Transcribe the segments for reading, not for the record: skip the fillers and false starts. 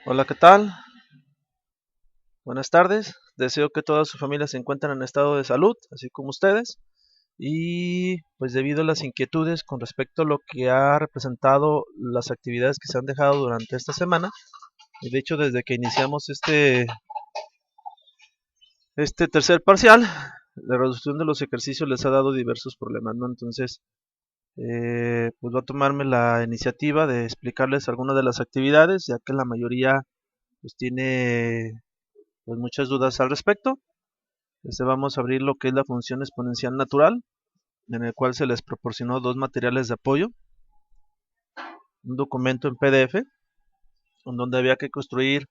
Hola, ¿qué tal? Buenas tardes. Deseo que toda su familia se encuentren en estado de salud, así como ustedes. Y pues debido a las inquietudes con respecto a lo que ha representado las actividades que se han dejado durante esta semana, y de hecho desde que iniciamos este tercer parcial, la reducción de los ejercicios les ha dado diversos problemas, ¿no? Entonces, pues voy a tomarme la iniciativa de explicarles algunas de las actividades, ya que la mayoría pues tiene pues muchas dudas al respecto. Vamos a abrir lo que es la función exponencial natural, en el cual se les proporcionó dos materiales de apoyo, un documento en PDF, en donde había que construir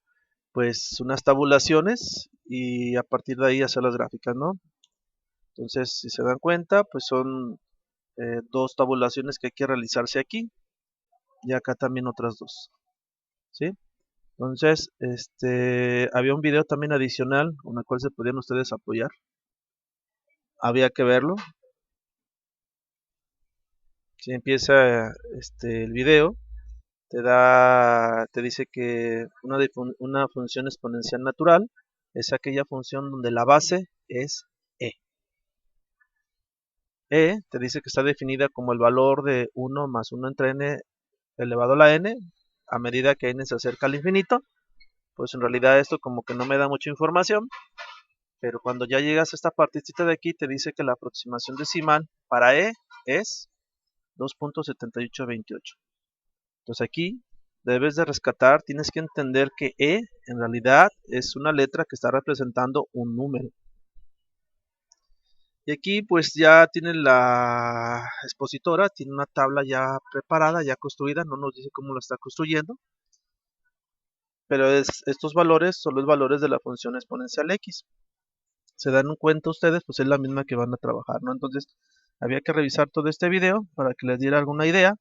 pues unas tabulaciones y a partir de ahí hacer las gráficas, ¿no? Entonces, si se dan cuenta, pues son dos tabulaciones que hay que realizarse aquí y acá también otras dos, ¿sí? Entonces, había un video también adicional con el cual se podían ustedes apoyar. Había que verlo. Si empieza el video, te dice que una función exponencial natural es aquella función donde la base es e. Te dice que está definida como el valor de 1 más 1 entre n elevado a la n, a medida que n se acerca al infinito. Pues en realidad esto como que no me da mucha información, pero cuando ya llegas a esta partecita de aquí te dice que la aproximación decimal para e es 2.7828. Entonces aquí debes de rescatar, tienes que entender que E en realidad es una letra que está representando un número. Y aquí pues ya tiene la expositora, tiene una tabla ya preparada, ya construida, no nos dice cómo la está construyendo, pero estos valores son los valores de la función exponencial X. Se dan cuenta ustedes, pues es la misma que van a trabajar, ¿no? Entonces había que revisar todo este video para que les diera alguna idea.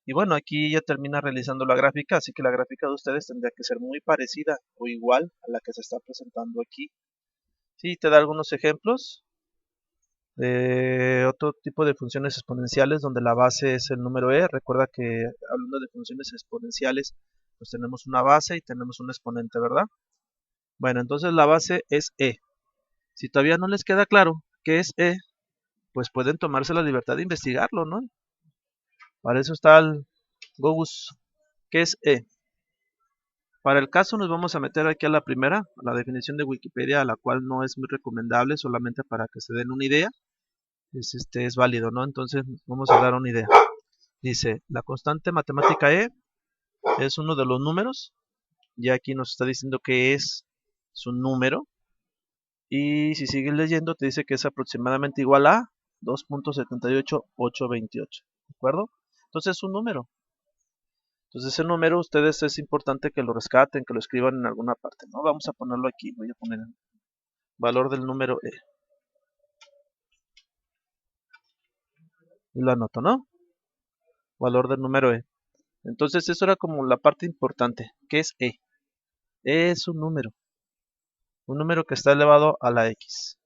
Y bueno, aquí ya termina realizando la gráfica, así que la gráfica de ustedes tendría que ser muy parecida o igual a la que se está presentando aquí. Sí, te da algunos ejemplos de otro tipo de funciones exponenciales donde la base es el número e. Recuerda que hablando de funciones exponenciales, pues tenemos una base y tenemos un exponente, ¿verdad? Bueno, entonces la base es e. Si todavía no les queda claro qué es e, pues pueden tomarse la libertad de investigarlo, ¿no? Para eso está el Gogus. ¿Qué es e? Para el caso nos vamos a meter aquí a la primera, a la definición de Wikipedia, a la cual no es muy recomendable, solamente para que se den una idea. Es válido, ¿no? Entonces vamos a dar una idea. Dice, la constante matemática e es uno de los números. Ya aquí nos está diciendo que es su número. Y si sigues leyendo, te dice que es aproximadamente igual a 2.78828. ¿De acuerdo? Entonces es un número. Entonces ese número ustedes es importante que lo rescaten, que lo escriban en alguna parte, ¿no? Vamos a ponerlo aquí, voy a poner el valor del número e. Y lo anoto, ¿no? Valor del número e. Entonces eso era como la parte importante. ¿Qué es e? E es un número que está elevado a la x.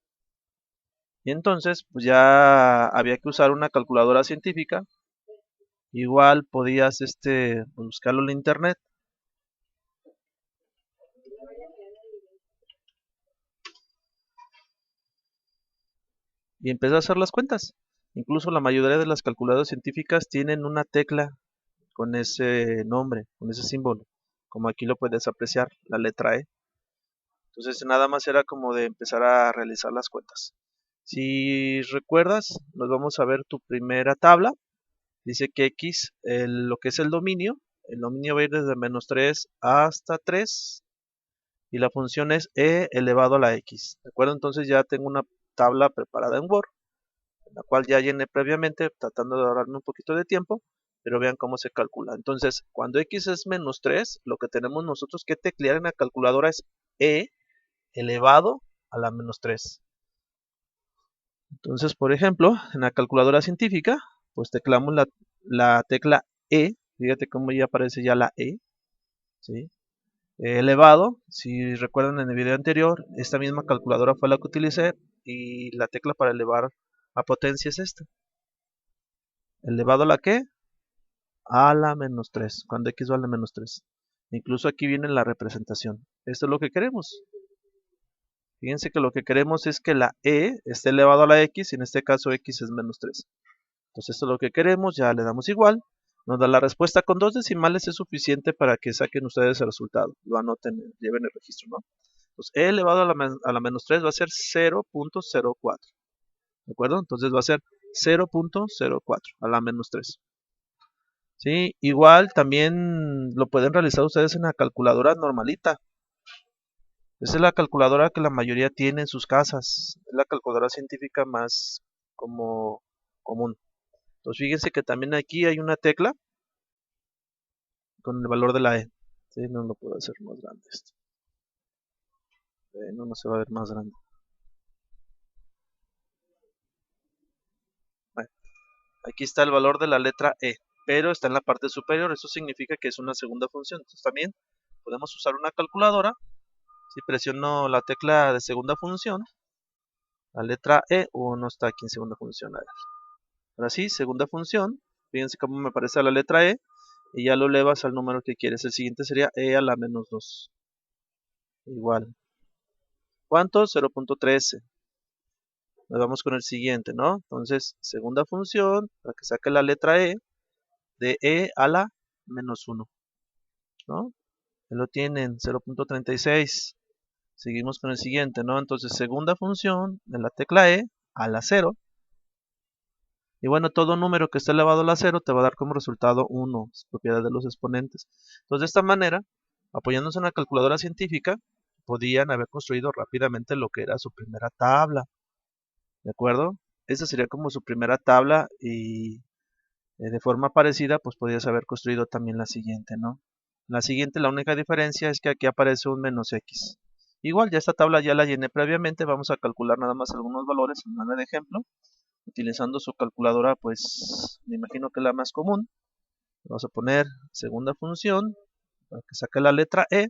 Y entonces, pues ya había que usar una calculadora científica. Igual podías buscarlo en internet. Y empezar a hacer las cuentas. Incluso la mayoría de las calculadoras científicas tienen una tecla con ese nombre, con ese símbolo, como aquí lo puedes apreciar, la letra E. Entonces nada más era como de empezar a realizar las cuentas. Si recuerdas, nos vamos a ver tu primera tabla. Dice que X, lo que es el dominio va a ir desde -3 hasta 3 y la función es E elevado a la X. ¿De acuerdo? Entonces ya tengo una tabla preparada en Word, la cual ya llené previamente, tratando de ahorrarme un poquito de tiempo, pero vean cómo se calcula. Entonces, cuando x es -3, lo que tenemos nosotros que teclear en la calculadora es e elevado a la -3. Entonces, por ejemplo, en la calculadora científica, pues teclamos la tecla e, fíjate cómo ya aparece ya la e, ¿sí? Elevado, si recuerdan en el video anterior, esta misma calculadora fue la que utilicé y la tecla para elevar a potencia es esta. ¿Elevado a la qué? A la -3, cuando x vale -3. Incluso aquí viene la representación. Esto es lo que queremos. Fíjense que lo que queremos es que la e esté elevado a la x, y en este caso x es menos 3. Entonces esto es lo que queremos, ya le damos igual. Nos da la respuesta con 2 decimales, es suficiente para que saquen ustedes el resultado. Lo anoten, lleven el registro, ¿no? Entonces e elevado a la menos 3 va a ser 0.04. ¿De acuerdo? Entonces va a ser 0.04 a la menos 3. ¿Sí? Igual también lo pueden realizar ustedes en la calculadora normalita. Esa es la calculadora que la mayoría tiene en sus casas. Es la calculadora científica más como común. Entonces fíjense que también aquí hay una tecla con el valor de la e. ¿Sí? No lo puedo hacer más grande esto. No se va a ver más grande. Bueno, aquí está el valor de la letra e, pero está en la parte superior. Eso significa que es una segunda función. Entonces también podemos usar una calculadora. Si presiono la tecla de segunda función, la letra e, no está aquí en segunda función. A ver. Ahora sí, segunda función. Fíjense cómo me aparece la letra e. Y ya lo elevas al número que quieres. El siguiente sería e a la menos 2. Igual. ¿Cuánto? 0.13. Nos vamos con el siguiente, ¿no? Entonces, segunda función, para que saque la letra e, de e a la menos 1, ¿no? Ya lo tienen, 0.36. Seguimos con el siguiente, ¿no? Entonces, segunda función de la tecla e a la 0. Y bueno, todo número que esté elevado a la 0 te va a dar como resultado 1, es propiedad de los exponentes. Entonces, de esta manera, apoyándose en la calculadora científica, podían haber construido rápidamente lo que era su primera tabla. ¿De acuerdo? Esa sería como su primera tabla y de forma parecida pues podrías haber construido también la siguiente, ¿no? La siguiente, la única diferencia es que aquí aparece un menos x. Igual ya esta tabla ya la llené previamente, vamos a calcular nada más algunos valores en manera de ejemplo. Utilizando su calculadora pues me imagino que es la más común. Vamos a poner segunda función para que saque la letra e.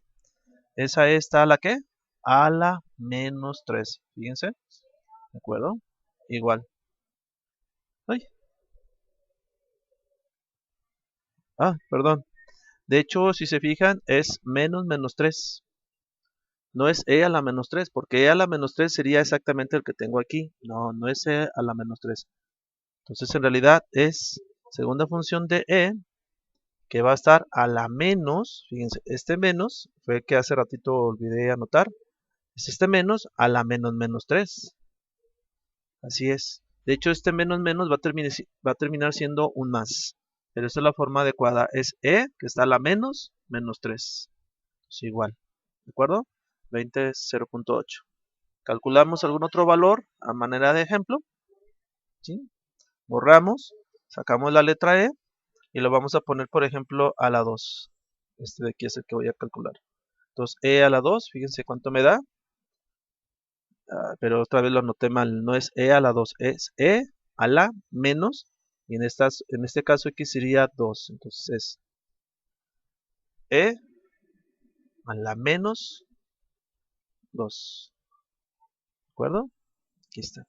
Esa está a la ¿qué? A la menos 3. Fíjense. ¿De acuerdo? Igual. Ay. Perdón. De hecho, si se fijan, es menos 3. No es e a la menos 3, porque e a la menos 3 sería exactamente el que tengo aquí. No, no es e a la menos 3. Entonces, en realidad es segunda función de e, que va a estar a la menos, fíjense, este menos fue el que hace ratito olvidé anotar. Es este menos a la menos 3. Así es. De hecho, este menos va a terminar siendo un más. Pero esta es la forma adecuada. Es e, que está a la menos 3. Es igual. ¿De acuerdo? 20, 0.8. Calculamos algún otro valor a manera de ejemplo. ¿Sí? Borramos, sacamos la letra e y lo vamos a poner, por ejemplo, a la 2. Este de aquí es el que voy a calcular. Entonces, e a la 2, fíjense cuánto me da. Pero otra vez lo anoté mal. No es e a la 2, es e a la menos. Y en este caso x sería 2. Entonces es e a la menos 2. ¿De acuerdo? Aquí está.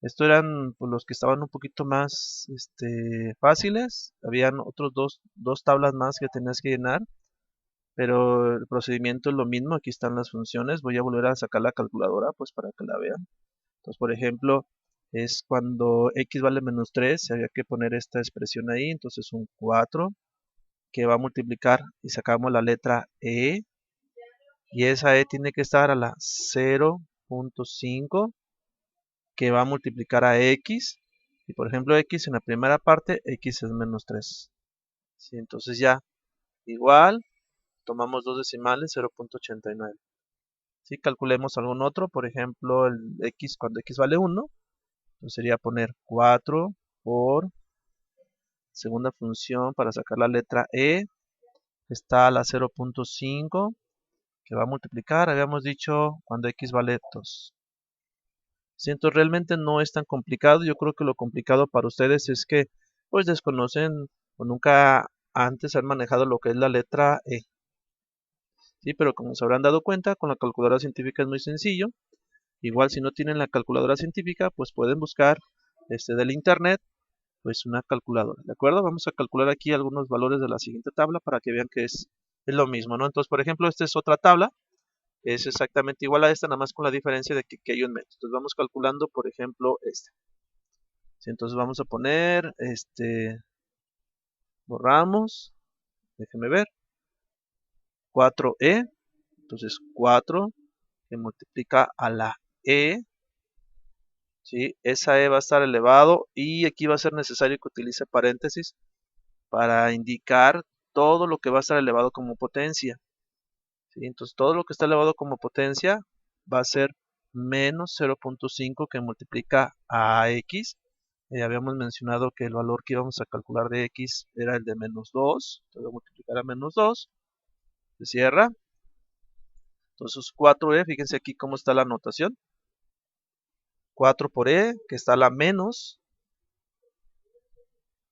Estos eran pues, los que estaban un poquito más fáciles. Habían otros dos tablas más que tenías que llenar. Pero el procedimiento es lo mismo. Aquí están las funciones. Voy a volver a sacar la calculadora pues para que la vean. Entonces, por ejemplo, es cuando x vale menos 3. Había que poner esta expresión ahí. Entonces un 4 que va a multiplicar y sacamos la letra e. Y esa e tiene que estar a la 0.5 que va a multiplicar a x. Y por ejemplo x en la primera parte, x es menos 3. ¿Sí? Entonces ya, igual, tomamos dos decimales, 0.89. ¿Sí? Calculemos algún otro, por ejemplo el x cuando x vale 1. Entonces sería poner 4 por segunda función para sacar la letra e. Está a la 0.5 que va a multiplicar, habíamos dicho, cuando x vale 2. Siento, realmente no es tan complicado. Yo creo que lo complicado para ustedes es que pues desconocen o nunca antes han manejado lo que es la letra E. Sí, pero como se habrán dado cuenta, con la calculadora científica es muy sencillo. Igual si no tienen la calculadora científica, pues pueden buscar del internet pues una calculadora. ¿De acuerdo? Vamos a calcular aquí algunos valores de la siguiente tabla para que vean que es es lo mismo, ¿no? Entonces, por ejemplo, esta es otra tabla, es exactamente igual a esta, nada más con la diferencia de que aquí hay un menos. Entonces vamos calculando, por ejemplo, esta. ¿Sí? Entonces vamos a poner, borramos, déjenme ver, 4e, entonces 4 que multiplica a la e, ¿sí? Esa e va a estar elevado y aquí va a ser necesario que utilice paréntesis para indicar todo lo que va a estar elevado como potencia, ¿sí? Entonces todo lo que está elevado como potencia va a ser menos 0.5 que multiplica a x. Habíamos mencionado que el valor que íbamos a calcular de x era el de menos 2, entonces voy a multiplicar a menos 2, se cierra. Entonces 4e, fíjense aquí cómo está la notación, 4 por e, que está la menos,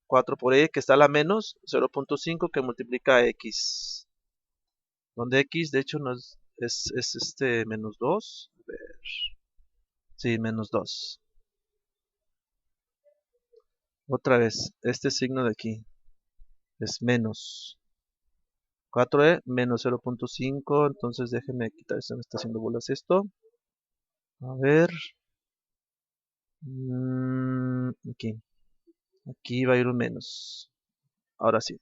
4 por e, que está la menos, 0.5 que multiplica a x, donde x de hecho no es este menos 2, a ver, sí, menos 2. Otra vez, este signo de aquí es menos 4e menos 0.5, entonces déjenme quitar, se me está haciendo bolas esto. A ver, aquí va a ir un menos, ahora sí.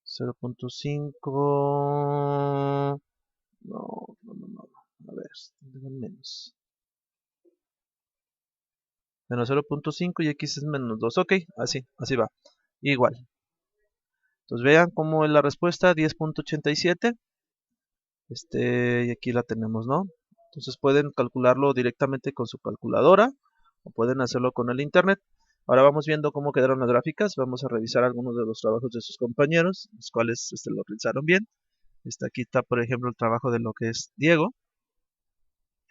0.5, no, a ver, ¿dónde va el menos? Menos 0.5 y x es menos 2, ok, así va, igual. Entonces vean cómo es la respuesta, 10.87, y aquí la tenemos, ¿no? Entonces pueden calcularlo directamente con su calculadora o pueden hacerlo con el internet. Ahora vamos viendo cómo quedaron las gráficas, vamos a revisar algunos de los trabajos de sus compañeros, los cuales lo realizaron bien. Aquí está, por ejemplo, el trabajo de lo que es Diego.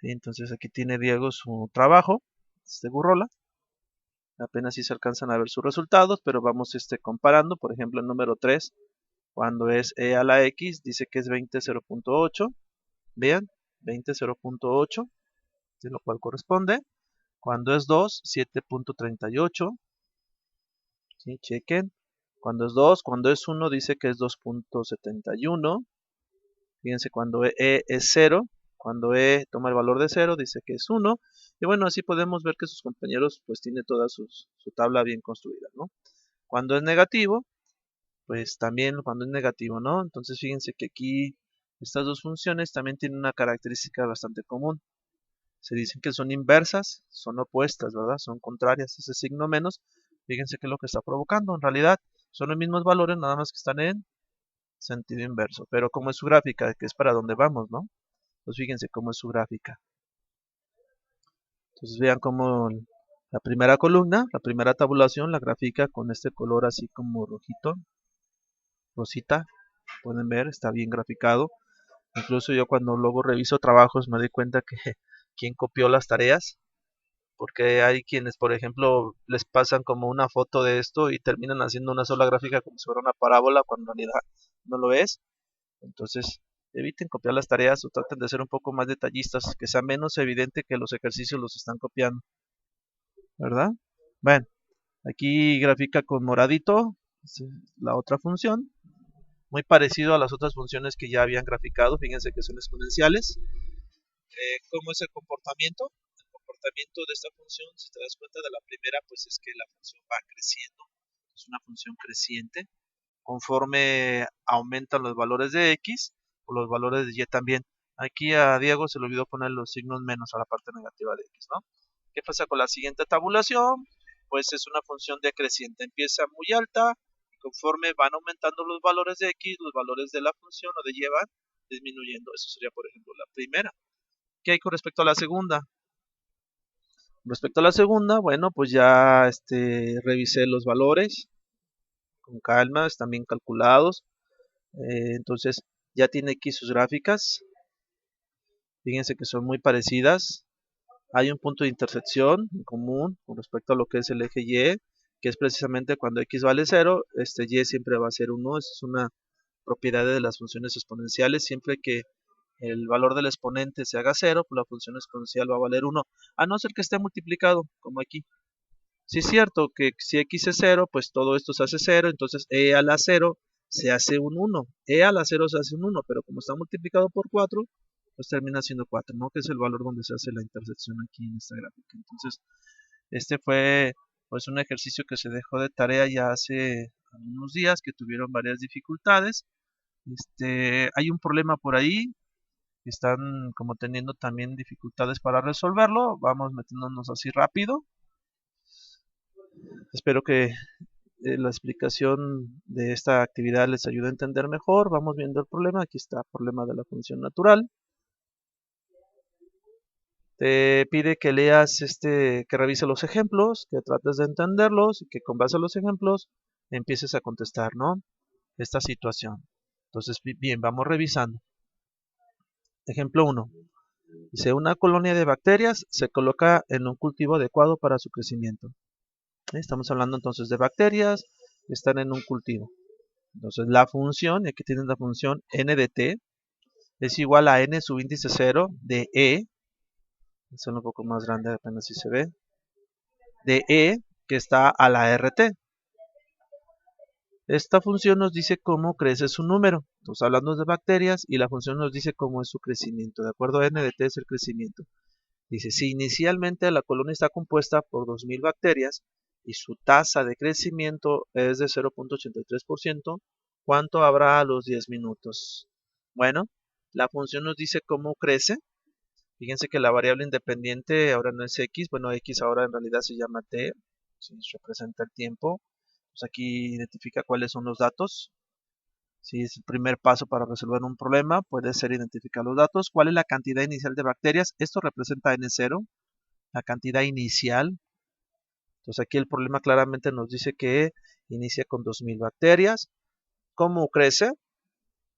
¿Sí? Entonces aquí tiene Diego su trabajo, Burrola. Apenas si se alcanzan a ver sus resultados, pero vamos comparando. Por ejemplo, el número 3, cuando es e a la x, dice que es 20.0.8. Vean, 20.0.8, de lo cual corresponde. Cuando es 2, 7.38. ¿Sí? Chequen. Cuando es 2, cuando es 1, dice que es 2.71. Fíjense, cuando e es 0, cuando e toma el valor de 0, dice que es 1. Y bueno, así podemos ver que sus compañeros pues tiene toda su tabla bien construida, ¿no? Cuando es negativo, pues también cuando es negativo, ¿no? Entonces fíjense que aquí estas dos funciones también tienen una característica bastante común. Se dicen que son inversas, son opuestas, ¿verdad? Son contrarias. Ese signo menos, fíjense qué es lo que está provocando. En realidad son los mismos valores, nada más que están en sentido inverso. Pero como es su gráfica, que es para donde vamos, ¿no? Pues fíjense cómo es su gráfica. Entonces vean cómo la primera columna, la primera tabulación, la gráfica con este color así como rojito, rosita, pueden ver, está bien graficado. Incluso yo cuando luego reviso trabajos me doy cuenta que quién copió las tareas, porque hay quienes, por ejemplo, les pasan como una foto de esto y terminan haciendo una sola gráfica como si fuera una parábola, cuando en realidad no lo es. Entonces, eviten copiar las tareas o traten de ser un poco más detallistas, que sea menos evidente que los ejercicios los están copiando, ¿verdad? Bueno, aquí grafica con moradito la otra función, muy parecido a las otras funciones que ya habían graficado, fíjense que son exponenciales. ¿Cómo es el comportamiento? El comportamiento de esta función, si te das cuenta de la primera, pues es que la función va creciendo, es una función creciente, conforme aumentan los valores de x o los valores de y también. Aquí a Diego se le olvidó poner los signos menos a la parte negativa de x, ¿no? ¿Qué pasa con la siguiente tabulación? Pues es una función decreciente, empieza muy alta y conforme van aumentando los valores de x, los valores de la función o de y van disminuyendo. Eso sería, por ejemplo, la primera. ¿Qué hay con respecto a la segunda? Respecto a la segunda, bueno, pues ya revisé los valores con calma, están bien calculados. Entonces ya tiene aquí sus gráficas. Fíjense que son muy parecidas. Hay un punto de intersección en común con respecto a lo que es el eje y, que es precisamente cuando x vale 0, y siempre va a ser 1. Esa es una propiedad de las funciones exponenciales. Siempre que el valor del exponente se haga 0, pues la función exponencial va a valer 1, a no ser que esté multiplicado, como aquí. Sí es cierto que si x es 0, pues todo esto se hace 0, entonces e a la 0 se hace un 1. E a la 0 se hace un 1, pero como está multiplicado por 4, pues termina siendo 4, ¿no? Que es el valor donde se hace la intersección aquí en esta gráfica. Entonces, este fue pues un ejercicio que se dejó de tarea ya hace algunos días, que tuvieron varias dificultades. Hay un problema por ahí, están como teniendo también dificultades para resolverlo. Vamos metiéndonos así rápido. Espero que la explicación de esta actividad les ayude a entender mejor. Vamos viendo el problema. Aquí está el problema de la función natural. Te pide que leas que revise los ejemplos, que trates de entenderlos y que con base a los ejemplos empieces a contestar, ¿no? Esta situación. Entonces, bien, vamos revisando. Ejemplo 1. Dice, una colonia de bacterias se coloca en un cultivo adecuado para su crecimiento. Estamos hablando entonces de bacterias que están en un cultivo. Entonces la función, y aquí tienen la función n de t, es igual a n subíndice 0 de e, es un poco más grande apenas si se ve, de e que está a la rt. Esta función nos dice cómo crece su número. Estamos hablando de bacterias y la función nos dice cómo es su crecimiento. De acuerdo, n de t es el crecimiento. Dice, si inicialmente la colonia está compuesta por 2000 bacterias y su tasa de crecimiento es de 0.83%, ¿cuánto habrá a los 10 minutos? Bueno, la función nos dice cómo crece. Fíjense que la variable independiente ahora no es x, bueno, x ahora en realidad se llama t, si representa el tiempo. Pues aquí identifica cuáles son los datos. Si es el primer paso para resolver un problema, puede ser identificar los datos. ¿Cuál es la cantidad inicial de bacterias? Esto representa N0, la cantidad inicial. Entonces aquí el problema claramente nos dice que inicia con 2000 bacterias. ¿Cómo crece?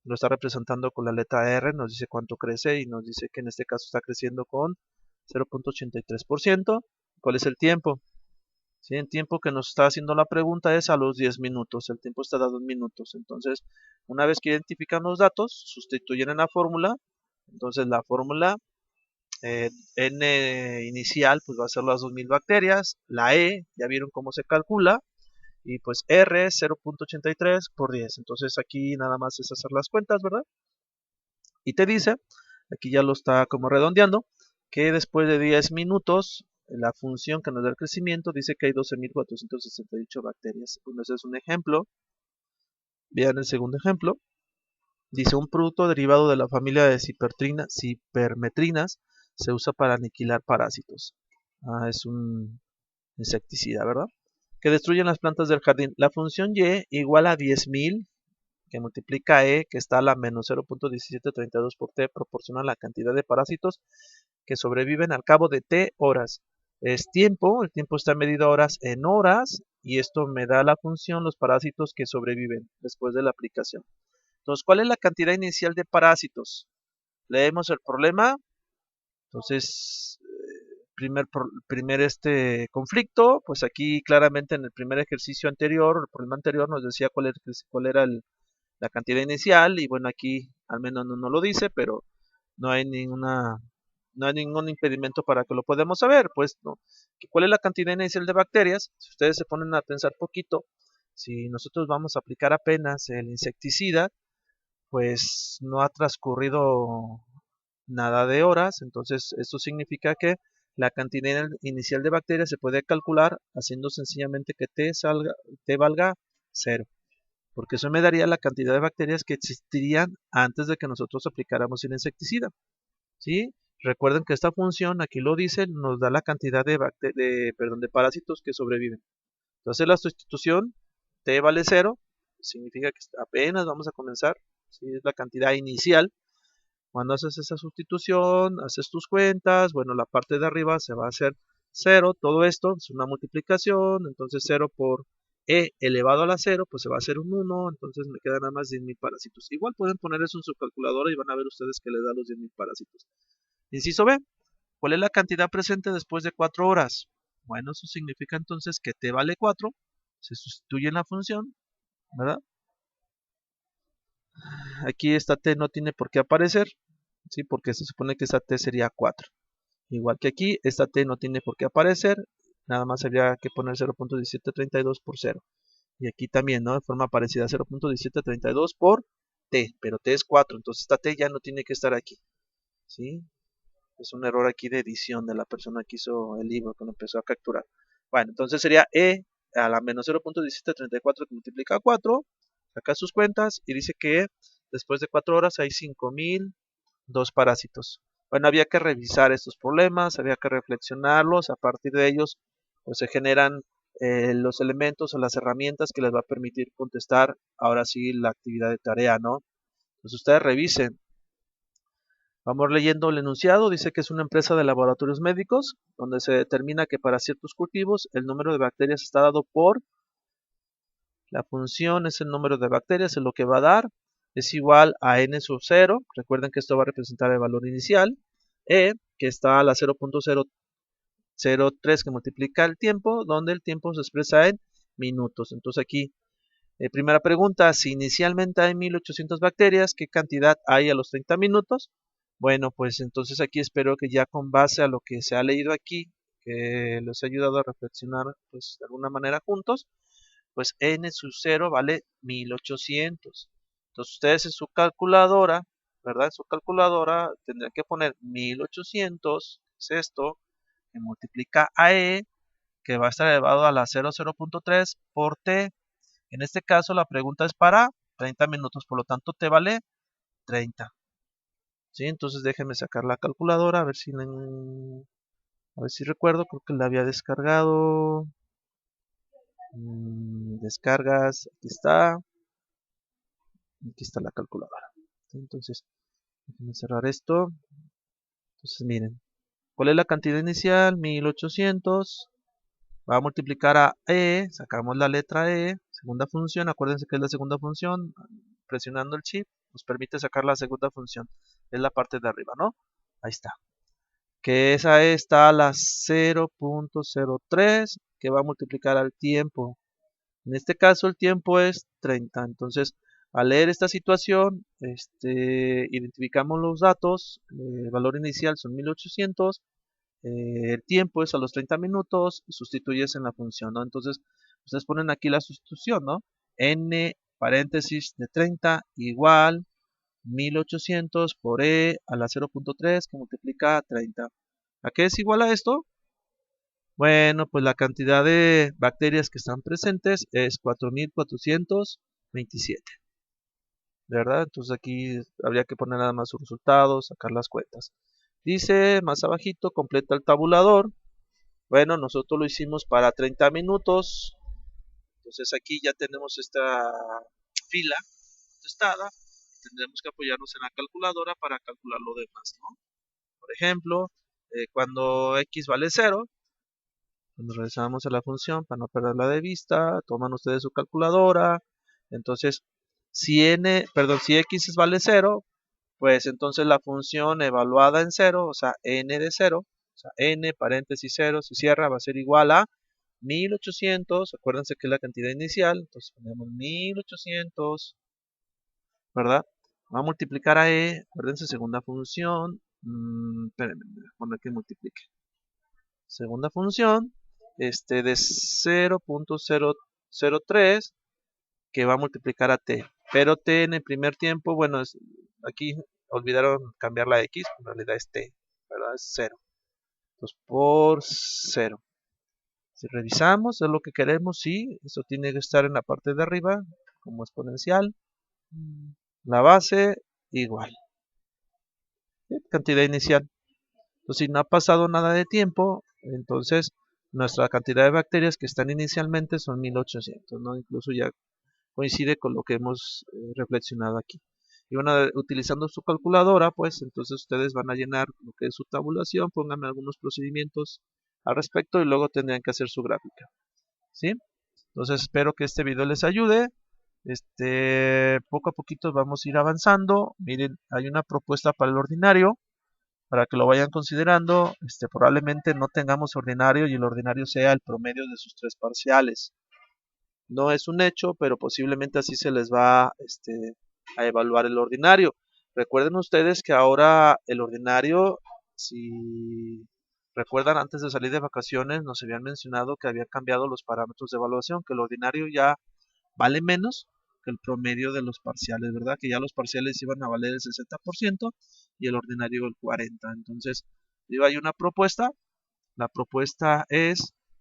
Lo está representando con la letra R, nos dice cuánto crece y nos dice que en este caso está creciendo con 0.83%. ¿Cuál es el tiempo? ¿Sí? El tiempo que nos está haciendo la pregunta es a los 10 minutos. El tiempo está dado en minutos. Entonces, una vez que identifican los datos, sustituyen en la fórmula. Entonces, la fórmula N inicial pues va a ser las 2000 bacterias. La E, ya vieron cómo se calcula. Y pues R es 0.83 por 10. Entonces, aquí nada más es hacer las cuentas, ¿verdad? Y te dice, aquí ya lo está como redondeando, que después de 10 minutos la función que nos da el crecimiento dice que hay 12.468 bacterias. Entonces es un ejemplo. Vean el segundo ejemplo. Dice un producto derivado de la familia de cipermetrinas se usa para aniquilar parásitos. Es un insecticida, ¿verdad? Que destruyen las plantas del jardín. La función y igual a 10.000 que multiplica e, que está a la menos 0.1732 por t, proporciona la cantidad de parásitos que sobreviven al cabo de t horas. Es tiempo, el tiempo está medido en horas, y esto me da la función los parásitos que sobreviven después de la aplicación. Entonces, ¿cuál es la cantidad inicial de parásitos? Leemos el problema. Entonces, primer conflicto, pues aquí claramente en el primer ejercicio anterior, el problema anterior nos decía cuál era la cantidad inicial, y bueno, aquí al menos no lo dice, pero no hay no hay ningún impedimento para que lo podamos saber, pues, ¿no? ¿Cuál es la cantidad inicial de bacterias? Si ustedes se ponen a pensar poquito, si nosotros vamos a aplicar apenas el insecticida, pues no ha transcurrido nada de horas, entonces esto significa que la cantidad inicial de bacterias se puede calcular haciendo sencillamente que t valga 0, porque eso me daría la cantidad de bacterias que existirían antes de que nosotros aplicáramos el insecticida. ¿Sí? Recuerden que esta función, aquí lo dice, nos da la cantidad de parásitos que sobreviven. Entonces la sustitución, t vale 0, significa que apenas vamos a comenzar, ¿sí? Es la cantidad inicial. Cuando haces esa sustitución, haces tus cuentas, bueno, la parte de arriba se va a hacer 0, todo esto es una multiplicación, entonces 0 por e elevado a la 0, pues se va a hacer un 1, entonces me quedan nada más 10.000 parásitos. Igual pueden poner eso en su calculadora y van a ver ustedes que les da los 10.000 parásitos. Inciso B, ¿cuál es la cantidad presente después de 4 horas? Bueno, eso significa entonces que t vale 4, se sustituye en la función, ¿verdad? Aquí esta t no tiene por qué aparecer, ¿sí? Porque se supone que esta t sería 4. Igual que aquí, esta t no tiene por qué aparecer, nada más había que poner 0.1732 por 0. Y aquí también, ¿no? De forma parecida, 0.1732 por t, pero t es 4, entonces esta t ya no tiene que estar aquí, ¿sí? Es un error aquí de edición de la persona que hizo el libro, que lo empezó a capturar. Bueno, entonces sería e a la menos 0.1734 que multiplica a 4, saca sus cuentas y dice que después de 4 horas hay 5002 parásitos. Bueno, había que revisar estos problemas, había que reflexionarlos, a partir de ellos pues se generan los elementos o las herramientas que les va a permitir contestar ahora sí la actividad de tarea, ¿no? Entonces ustedes revisen. Vamos leyendo el enunciado, dice que es una empresa de laboratorios médicos, donde se determina que para ciertos cultivos el número de bacterias está dado por, la función es el número de bacterias, es lo que va a dar, es igual a n sub 0, recuerden que esto va a representar el valor inicial, e, que está a la 0.003 que multiplica el tiempo, donde el tiempo se expresa en minutos. Entonces aquí, primera pregunta, si inicialmente hay 1800 bacterias, ¿qué cantidad hay a los 30 minutos? Bueno, pues entonces aquí espero que ya con base a lo que se ha leído aquí, que les ha ayudado a reflexionar pues de alguna manera juntos, pues n sub 0 vale 1800. Entonces ustedes en su calculadora, ¿verdad? En su calculadora tendrán que poner 1800, es esto, que multiplica a e, que va a estar elevado a la 0.3 por t. En este caso la pregunta es para 30 minutos, por lo tanto t vale 30. ¿Sí? Entonces déjenme sacar la calculadora, a ver si recuerdo, creo que la había descargado. Descargas, aquí está la calculadora. Entonces, déjenme cerrar esto. Entonces, miren, ¿cuál es la cantidad inicial? 1800. Va a multiplicar a e, sacamos la letra e, segunda función, acuérdense que es la segunda función, presionando el shift nos permite sacar la segunda función, es la parte de arriba, ¿no? Ahí está. Que esa e está a la 0.03, que va a multiplicar al tiempo. En este caso el tiempo es 30. Entonces, al leer esta situación, identificamos los datos. El valor inicial son 1800. El tiempo es a los 30 minutos. Sustituyes en la función, ¿no? Entonces, ustedes ponen aquí la sustitución, ¿no? N paréntesis de 30 igual 1800 por E a la 0.3 que multiplica a 30. ¿A qué es igual a esto? Bueno, pues la cantidad de bacterias que están presentes es 4427, ¿verdad? Entonces aquí habría que poner nada más sus resultados, sacar las cuentas. Dice más abajito, completa el tabulador. Bueno, nosotros lo hicimos para 30 minutos. Entonces aquí ya tenemos esta fila testada. Tendremos que apoyarnos en la calculadora para calcular lo demás, ¿no? Por ejemplo, cuando x vale 0, cuando regresamos a la función, para no perderla de vista, toman ustedes su calculadora. Entonces, si x vale 0, pues entonces la función evaluada en 0, o sea, n de 0, o sea, n paréntesis 0, se cierra, va a ser igual a 1800. Acuérdense que es la cantidad inicial, entonces ponemos 1800, ¿verdad? Va a multiplicar a e, acuérdense, segunda función. Espérenme, voy a poner que multiplique. Segunda función, de 0.003 que va a multiplicar a t. Pero t en el primer tiempo, bueno, aquí olvidaron cambiar la x, en realidad es t, ¿verdad? Es 0. Entonces, por 0. Si revisamos, es lo que queremos, sí, eso tiene que estar en la parte de arriba, como exponencial. La base, igual. ¿Sí? Cantidad inicial. Entonces, si no ha pasado nada de tiempo, entonces nuestra cantidad de bacterias que están inicialmente son 1800, ¿no? Incluso ya coincide con lo que hemos reflexionado aquí. Y bueno, utilizando su calculadora, pues entonces ustedes van a llenar lo que es su tabulación, pónganme algunos procedimientos al respecto y luego tendrán que hacer su gráfica. ¿Sí? Entonces espero que este video les ayude. Poco a poquito vamos a ir avanzando. Miren, hay una propuesta para el ordinario, para que lo vayan considerando. Probablemente no tengamos ordinario y el ordinario sea el promedio de sus 3 parciales. No es un hecho, pero posiblemente así se les va a evaluar el ordinario. Recuerden ustedes que ahora el ordinario, si Recuerdan, antes de salir de vacaciones nos habían mencionado que había cambiado los parámetros de evaluación, que el ordinario ya vale menos que el promedio de los parciales, ¿verdad? Que ya los parciales iban a valer el 60% y el ordinario el 40%. Entonces, hay una propuesta. La propuesta es